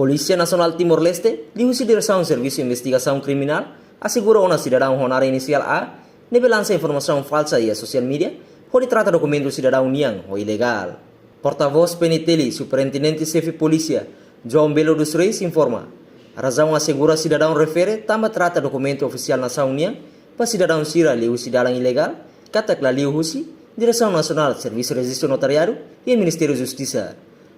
Polícia Nacional Timor-Leste, dihusi direção Serviço de Investigação Criminal, assegura uma cidadão honorário inicial A, nebe lança informação falsa e a social media, onde trata documento cidadão Niang ou ilegal. Porta-voz PNTL, Superintendente-Chefe Polícia, João Belo dos Reis, informa. A razão assegura cidadão refere, também trata documento oficial nação Niang, para cidadão Sira liu cidadão ilegal, katakla liu husi, Direção Nacional de Serviço de Registro Notariado e o Ministério da Justiça.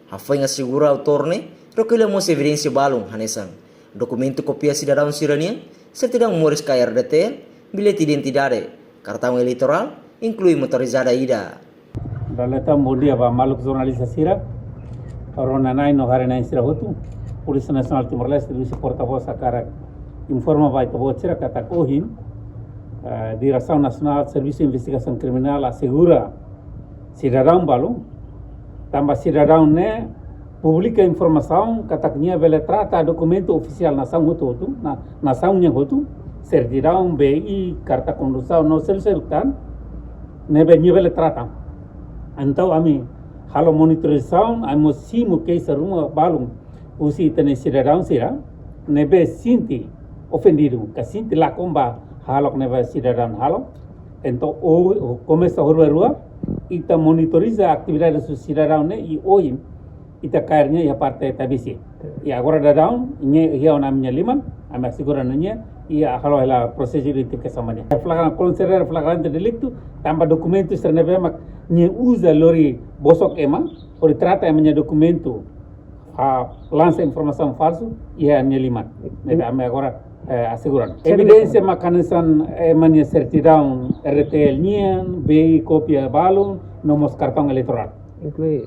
A FAI assegura autor-ne, recolhemos evidência balong hanesan. Documento copia cidadão Siranian, certidão Morris KRDT, bilhete de identidade, cartão eleitoral, inclui motorizada ida. Daleta modia ba maluk jornalista Sira, rona nai no hare nai Sira hotu, Polícia Nacional Timor-Leste do porta-voz a cara informa vai tabo Sira kata kohin, Direção Nacional de Serviço de Investigação Criminal assegura cidadão balong, tambah cidadão ne publica informação kataknya vele trata documento oficial nação hotu naçãonya hotu certidão BI carta condução no sel-tan nebe vele trata então ami halo monitorização amo simo que seruma balung usi tene cidadão sira nebe sinti ofendido ka sinti la comba halok nebe cidadão halo então o começa a rua ita monitoriza atividades do cidadão ne e hoje ita kairnya ya partai tabisi ya agora dadão nye ya ona minha liman ama segura nanya ia halo ela processo de identificação mania flagrante considerar flagrante delicto tamba documento estranebe mak nye usa lori bosok ema por trata minha documento a lança informação falso ia minha liman nebe ama agora asseguran evidência mecanismo mania certidão RTL nian BI cópia balun nomos cartão eleitoral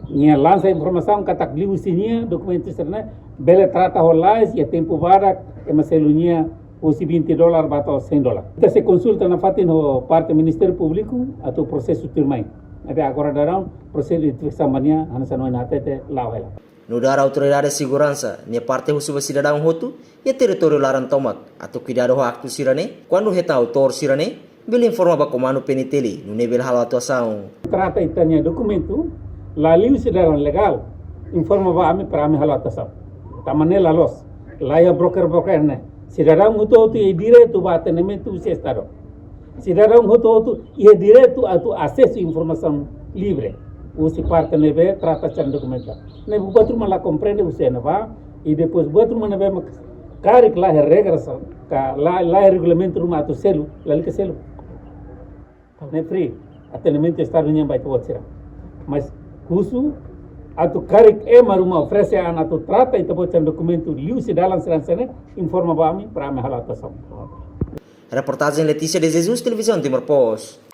Nia lança informação katak liu sinia documento externa bele trata holais e tempo varak e maselunia usi $20 bato $100. Kita se consulta na fatin ho parte Ministério Público atau processo turmai. Até agora darão processo de identificação mania hansa no natete lawela. No dar autoridade de segurança, nia parte husu cidadão hotu e território laran tomak atau cuidado ho acto sirane, quando reta autor sirane, bele informa ba comando peniteli no nível halo atuação. Trata itania documento la liu cidadão legal informa ba ami para ami halo atasam tamane la los la ya broker ne cidadão huto e direito ba atendimento do estado cidadão huto e direito a acesso à informação livre o se parte neve trata de documento ne botru mala compreende o sena ba e depois botru mala neve carik la regras ka la regulamento do mato selo la lica selo ne free atendimento estado ninguém vai te mas Kusu atau karik maruma oferece atau trata itu bocor documento liu se dalam seransene informa bami para me halatasam. Reportagem Letícia de Jesus, Televisão Timor Post.